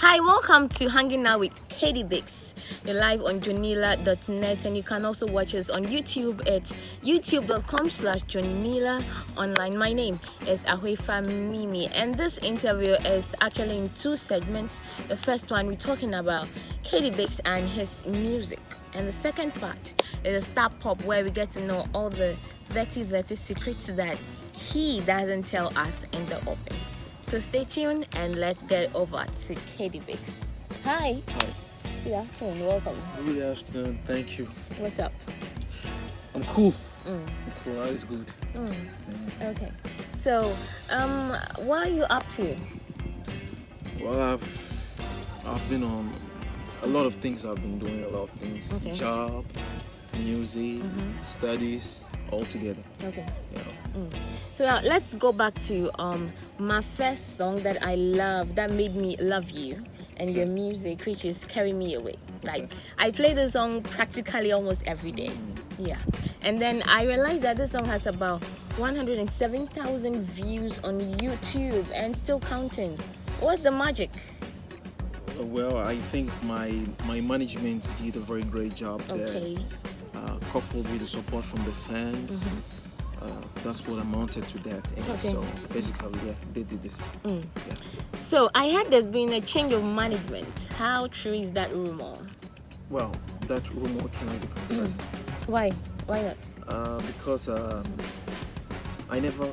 Hi, welcome to Hanging Out with Katie Bix. You're live on Jonilar.net, and you can also watch us on YouTube at youtube.com/Jonilar online. My name is Ahoefa Mimi, and this interview is actually in two segments. The first one, we're talking about Katie Bix and his music, and the second part is a Star Pop, where we get to know all the dirty secrets that he doesn't tell us in the open. So stay tuned and let's get over to Katie Bix. Hi. Hi. Good afternoon. Welcome. Good afternoon. Thank you. What's up? I'm cool. I'm cool. That is good. Okay. So, what are you up to? Well, I've been on a lot of things. I've been doing a lot of things. Okay. Job, music, studies, all together. Okay. Yeah. So now let's go back to my first song that I love, that made me love you and your music, which is Carry Me Away. Like, I play this song practically almost every day. Yeah. And then I realized that this song has about 107,000 views on YouTube and still counting. What's the magic? Well, I think my management did a very great job there. Okay. Coupled with the support from the fans. That's what amounted to that. And Okay. so basically, yeah, they did this. Yeah. So I heard there's been a change of management. How true is that rumor? Well, that rumor cannot be confirmed. Why? Why not? Because I never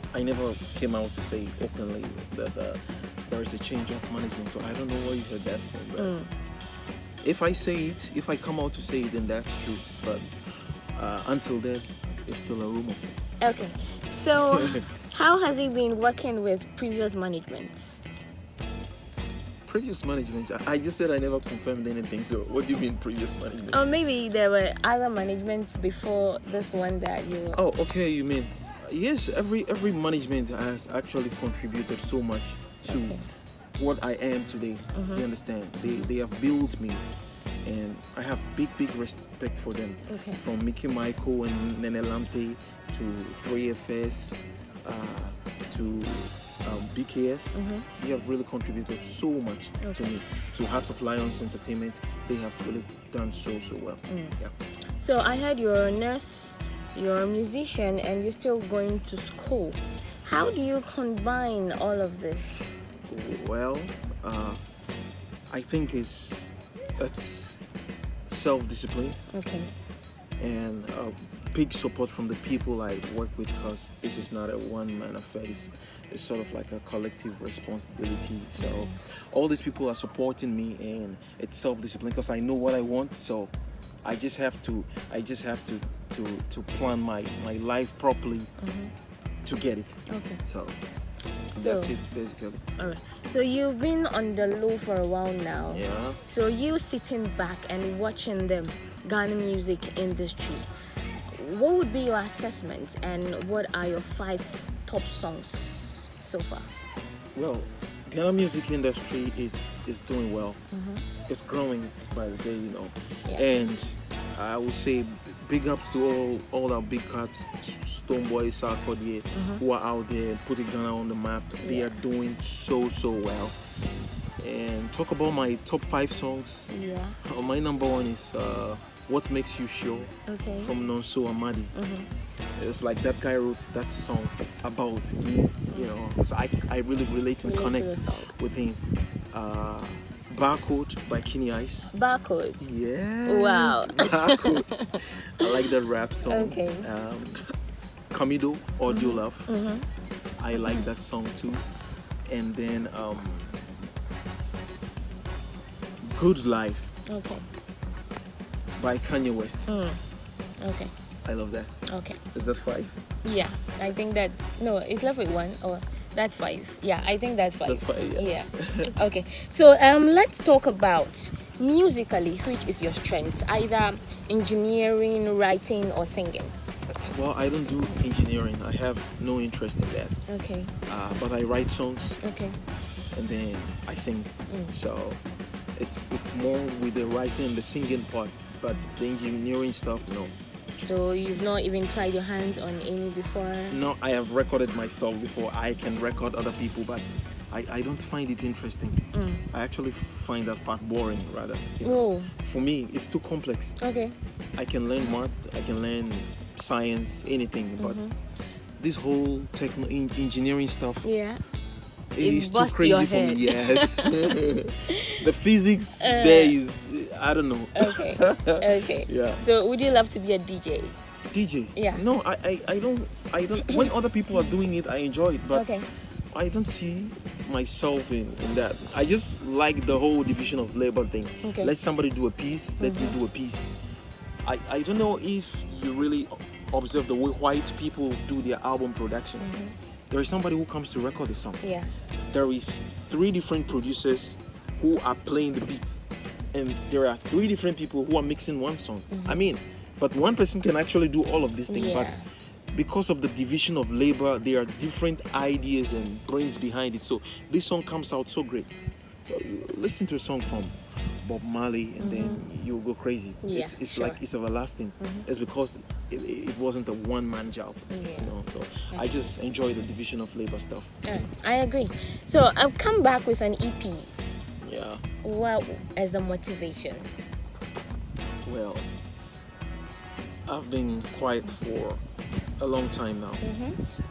came out to say openly that there is a change of management. So I don't know where you heard that from. But if I say it, if I come out to say it, then that's true. But until then, it's still a rumor. Okay. So how has he been working with previous management? Previous management, I just said I never confirmed anything. So what do you mean previous management? Or maybe there were other managements before this one that you... Oh, okay. You mean yes? Every management has actually contributed so much to what I am today. You understand? They have built me, and I have big respect for them. Okay. From Mickey Michael and Nene Lamte to 3FS to BKS. They have really contributed so much to me. To Heart of Lions Entertainment, they have really done so well. Yeah. So I heard you're a nurse, you're a musician, and you're still going to school. How do you combine all of this? Well, I think it's self-discipline. Okay. And big support from the people I work with, because this is not a one-man affair. It's sort of like a collective responsibility. So all these people are supporting me, and it's self-discipline because I know what I want. So I just have to plan my life properly to get it. Okay. So So that's it basically. all right. So you've been on the low for a while now. Yeah. So you sitting back and watching the Ghana music industry, what would be your assessment, and what are your 5 top songs so far? Well, Ghana music industry is doing well. It's growing by the day, Yeah. And I would say big up to all our big cats, Stonebwoy, Sarkodie, who are out there putting Ghana on the map. They are doing so well. And talk about my top 5 songs. Yeah. My number 1 is What Makes You Sure Okay. from Nonso Amadi. It's like that guy wrote that song about me, because I really relate and Relate to connect the song. with him. Barcode by Kenny Ice. Barcode. Yes. Wow. Barcode. I like that rap song. Okay. Camidoh, Audio Love. I like that song too. And then Good Life Okay. by Kanye West. Okay. I love that. Okay. Is that 5? Yeah. I think that it's left with 1, or that's 5. Yeah, I think that's 5. That's 5, yeah. Okay. So let's talk about musically, which is your strengths, either engineering, writing, or singing. Well, I don't do engineering. I have no interest in that. Okay. But I write songs Okay. and then I sing. So it's more with the writing and the singing part. But the engineering stuff, no. So you've not even tried your hands on any before? No, I have recorded myself before. I can record other people, but I don't find it interesting. I actually find that part boring, rather. Oh. For me, it's too complex. Okay. I can learn math, I can learn science, anything, but this whole engineering stuff, Yeah. it's too busts crazy your for me. head. Yes. The physics there is, I don't know. Okay. Okay. Yeah. So would you love to be a DJ? DJ? Yeah. No, I don't. When other people are doing it, I enjoy it, but Okay. I don't see myself in that. I just like the whole division of labor thing. Okay. Let somebody do a piece, let me do a piece. I don't know if you really observe the way white people do their album production. There is somebody who comes to record the song. Yeah. There is 3 different producers who are playing the beat, and there are 3 different people who are mixing one song. I mean, but one person can actually do all of these things. Yeah. But because of the division of labor, there are different ideas and brains behind it. So this song comes out so great. Listen to a song from Bob Marley, and then you'll go crazy. Yeah, It's sure. like it's everlasting. It's because it wasn't a one-man job. Yeah. So I just enjoy the division of labor stuff. I agree. So I've come back with an EP. Yeah. What is the motivation? Well, I've been quiet for a long time now,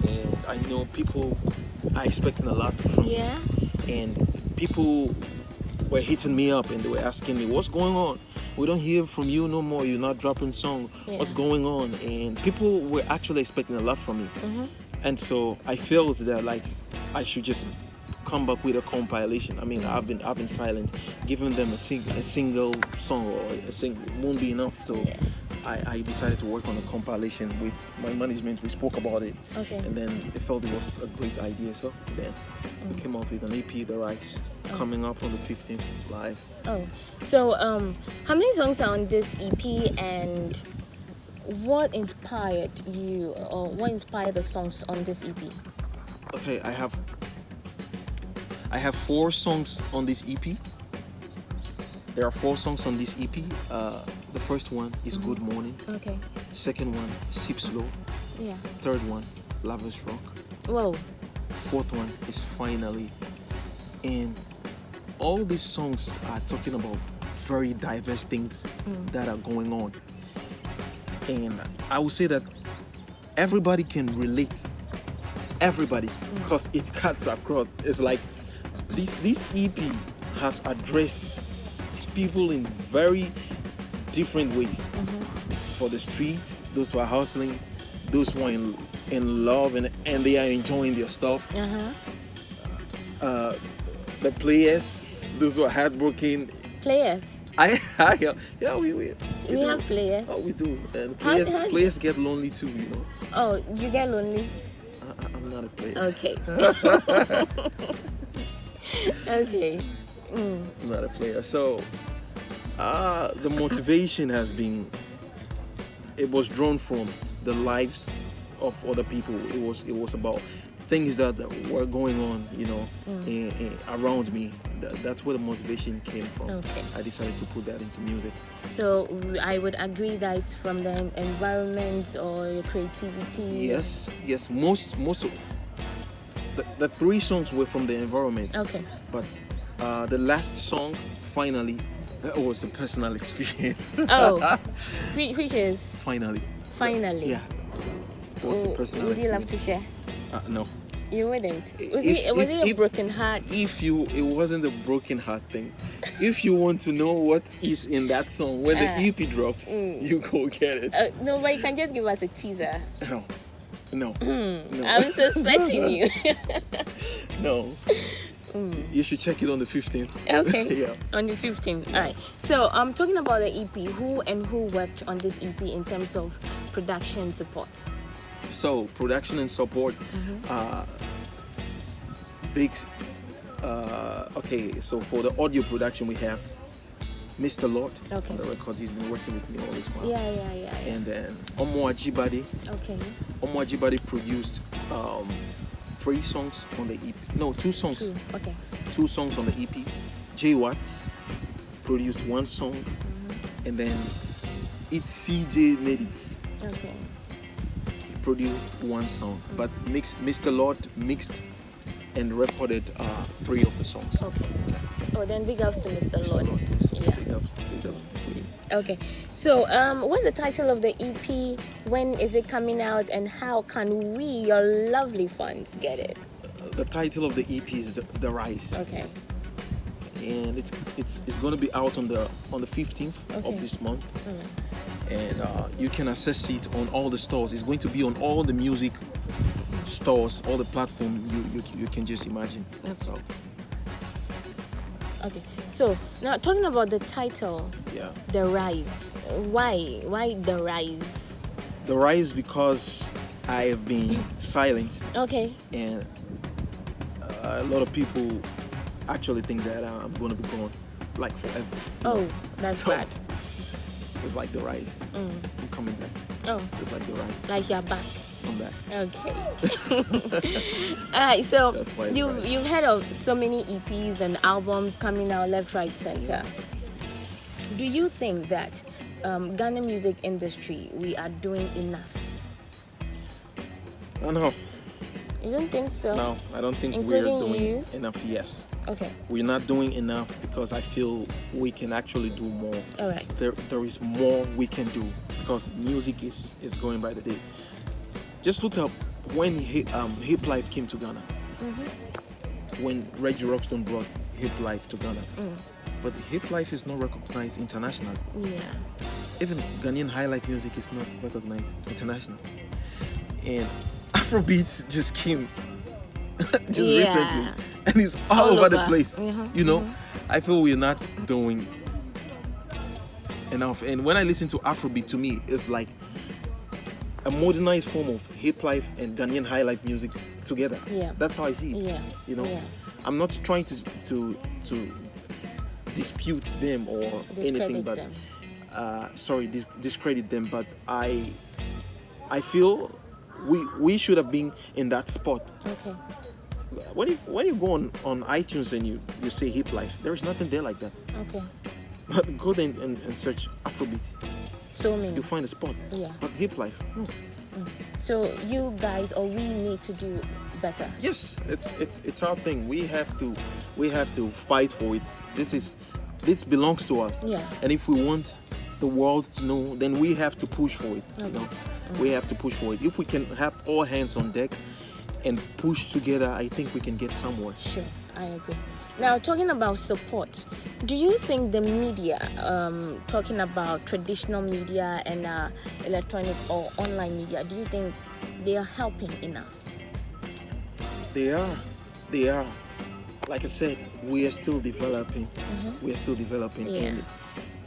and I know people are expecting a lot from me. Yeah. And people were hitting me up and they were asking me, what's going on? We don't hear from you no more. You're not dropping song. Yeah. What's going on? And people were actually expecting a lot from me. And so I felt that like I should just come back with a compilation. I mean, I've been silent, giving them a single song or a single won't be enough. So Yeah. I decided to work on a compilation with my management. We spoke about it, Okay. and then they felt it was a great idea. So then we came up with an EP, The Rise, coming up on the 15th live. Oh. So how many songs are on this EP, and what inspired you, or what inspired the songs on this EP? Okay, I have 4 songs on this EP. There are 4 songs on this EP. The first one is Good Morning. Okay. Second one, Sip Slow. Yeah. Third one, Lovers Rock. Whoa. Fourth one is Finally. And all these songs are talking about very diverse things that are going on. And I would say that everybody can relate. Everybody, because it cuts across. It's like this EP has addressed people in very different ways. For the street, those who are hustling, those who are in love and they are enjoying their stuff. The players, those who are heartbroken. Players. Yeah, we have players. Oh, we do. And How- players get lonely too, you know. Oh, you get lonely. I'm not a player. Okay. Okay. I'm not a player. So, the motivation has been. It was drawn from the lives of other people. It was about things that were going on, you know, around me. That's where the motivation came from. Okay. I decided to put that into music. So I would agree that it's from the environment or your creativity. Yes. Most of the 3 songs were from the environment. Okay. But the last song, Finally, that was a personal experience. Oh, which is Finally. Finally. Yeah. It was a personal Would you love experience. to share? No. You wouldn't. Was it a broken heart? It wasn't a broken heart thing. If you want to know what is in that song when the EP drops, you go get it. No, but you can just give us a teaser. No. I'm suspecting you. No. You should check it on the 15th. Okay. Yeah. On the 15th. All right. So I'm talking about the EP. Who worked on this EP in terms of production support? So production and support, big. Okay, so for the audio production we have Mr. Lord. Okay. On the records, he's been working with me all this while. Yeah. And then Omo Ajibade. Okay. Omo Ajibade produced 3 songs on the EP. No, 2 songs. 2. Okay. 2 songs on the EP. J Watts produced 1 song, and then It's CJ made it. Okay. Produced 1 song, but Mr. Lord mixed and recorded 3 of the songs. Okay. Oh, then big ups to Mr. Mr. Lord. Lord, yes. Yeah. Big ups to him. Okay. So, what's the title of the EP? When is it coming out? And how can we, your lovely fans, get it? The title of the EP is The Rise. Okay. And it's going to be out on the 15th of this month. And you can access it on all the stores. It's going to be on all the music stores, all the platforms you can just imagine. Okay. Okay. So now talking about the title, Yeah. The Rise. Why The Rise? The Rise because I have been silent, Okay. and a lot of people actually think that I'm going to be gone like forever. Oh, that's So- bad. It's like The Rise. I'm coming back. Oh, It's like The Rise. like you're back. I'm back. Okay. Alright, so That's why it's right. you've heard of so many EPs and albums coming out left, right, center. Do you think that Ghana music industry we are doing enough? No, You don't think so? no, I don't think we're Including doing you? enough. Yes. Okay. We're not doing enough because I feel we can actually do more. All right. There is more we can do because music is going by the day. Just look up when Hip Life came to Ghana. When Reggie Rockstone brought Hip Life to Ghana. But Hip Life is not recognized internationally. Yeah. Even Ghanaian high life music is not recognized internationally. And Afrobeats just came just Yeah. recently, and it's all over the place. You know, I feel we're not doing enough. And when I listen to Afrobeat, to me, it's like a modernized form of hip life and Ghanaian high life music together. Yeah. That's how I see it. Yeah. You know, Yeah. I'm not trying to dispute them or anything, but them. discredit them. But I feel we should have been in that spot. Okay. When you go on iTunes and you say hip life, there is nothing there like that. Okay. But go there and search Afrobeat, So many. you find a spot. Yeah. But hip life, no. So you guys or we need to do better. Yes, it's our thing. We have to fight for it. This belongs to us. Yeah. And if we want the world to know, then we have to push for it. You know, we have to push for it. If we can have all hands on deck and push together, I think we can get somewhere. Sure, I agree. Now, talking about support, do you think the media, talking about traditional media and electronic or online media, do you think they are helping enough? They are. Like I said, we are still developing. We are still developing. Yeah. And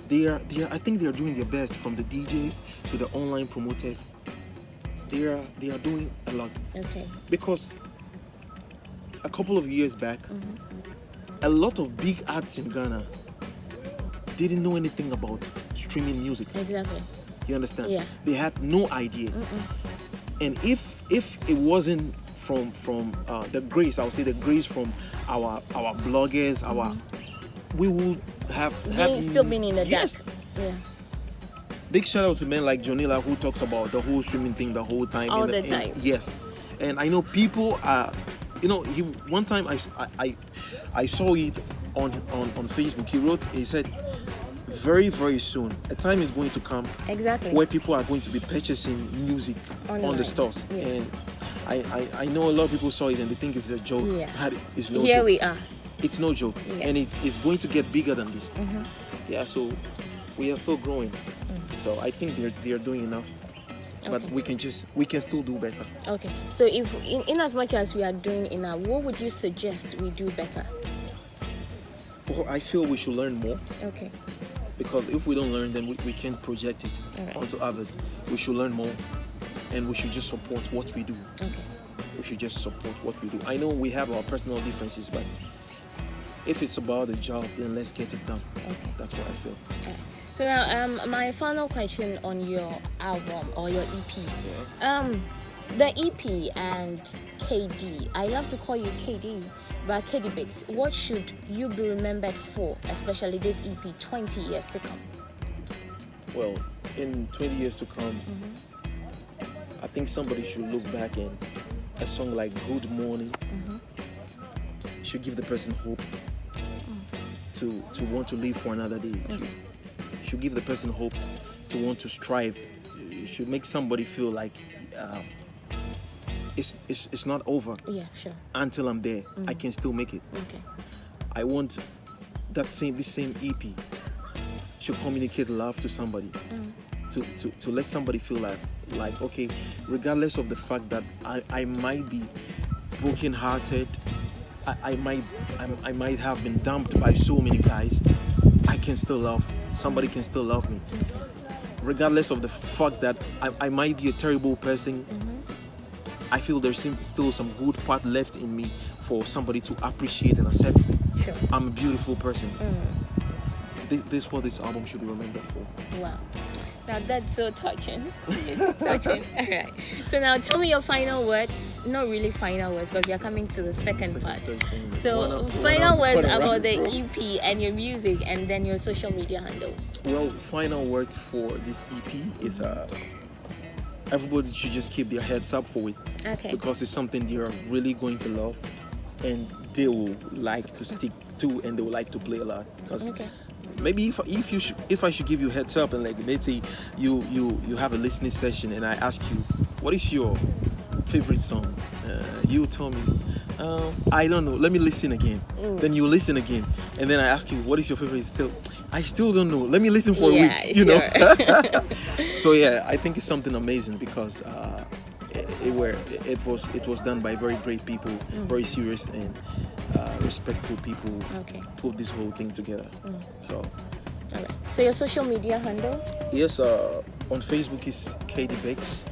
they are. I think they are doing their best, from the DJs to the online promoters. They are doing a lot. Okay. Because a couple of years back, a lot of big acts in Ghana didn't know anything about streaming music. Exactly. You understand? Yeah. They had no idea. And if it wasn't from the grace, I would say the grace from our bloggers, we would have Still been in the yes. dark. Yeah. Big shout out to men like Jonilar, who talks about the whole streaming thing the whole time. All the time. Yes. And I know people are, one time I saw it on Facebook. He said, very, very soon, a time is going to come Exactly. where people are going to be purchasing music on Online. the stores. Yeah. And I know a lot of people saw it and they think it's a joke. Yeah. But it's no Here joke. we are. It's no joke. Yeah. And it's going to get bigger than this. Yeah, so we are still growing. So I think they're doing enough. But Okay. we can still do better. Okay. So if in as much as we are doing enough, what would you suggest we do better? Well, I feel we should learn more, Okay. because if we don't learn, then we can't project it Alright. onto others. We should learn more, and we should just support what we do. Okay. We should just support what we do. I know we have our personal differences, but if it's about the job, then let's get it done. Okay. That's what I feel. Alright. So now, my final question on your album or your EP. The EP and KD. I love to call you KD, but KD Biggs. What should you be remembered for, especially this EP 20 years to come? Well, in 20 years to come, I think somebody should look back and a song like Good Morning should give the person hope to want to live for another day. Should give the person hope to want to strive. You should make somebody feel like it's not over. Yeah, sure. Until I'm there, I can still make it. Okay. I want this same EP should communicate love to somebody, to let somebody feel like okay, regardless of the fact that I might be broken-hearted, I might have been dumped by so many guys, I can still love. Somebody can still love me, regardless of the fact that I might be a terrible person. I feel there's still some good part left in me for somebody to appreciate and accept me. Sure. I'm a beautiful person. This is what this album should be remembered for. Wow. Now that's so touching. It's touching. All right. So now tell me your final words. Not really final words because you're coming to the second part. So final words about the EP and your music and then your social media handles. Well, final words for this EP is everybody should just keep their heads up for it. Okay. Because it's something they're really going to love and they will like to stick to and they will like to play a lot. Because maybe if I should give you a heads up and like let's say you have a listening session and I ask you what is your favorite song, you tell me I don't know, let me listen again. Then you listen again and then I ask you what is your favorite, I still don't know, let me listen for a week, you know. So yeah, I think it's something amazing because it was done by very great people, very serious and respectful people. Put this whole thing together. So all right. So your social media handles? Yes, on Facebook is Katie Bakes.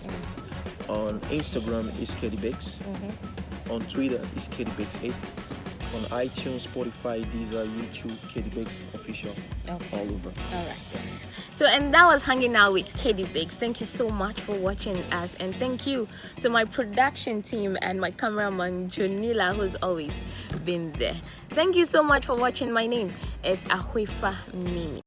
On Instagram is Katie Bakes. On Twitter is Katie Bakes 8. On iTunes, Spotify, Deezer, YouTube, Katie Bakes official. All over. All right. So, and that was hanging out with Katie Bakes. Thank you so much for watching us, and thank you to my production team and my cameraman Jonilar, who's always been there. Thank you so much for watching. My name is Ahoefa Mimi.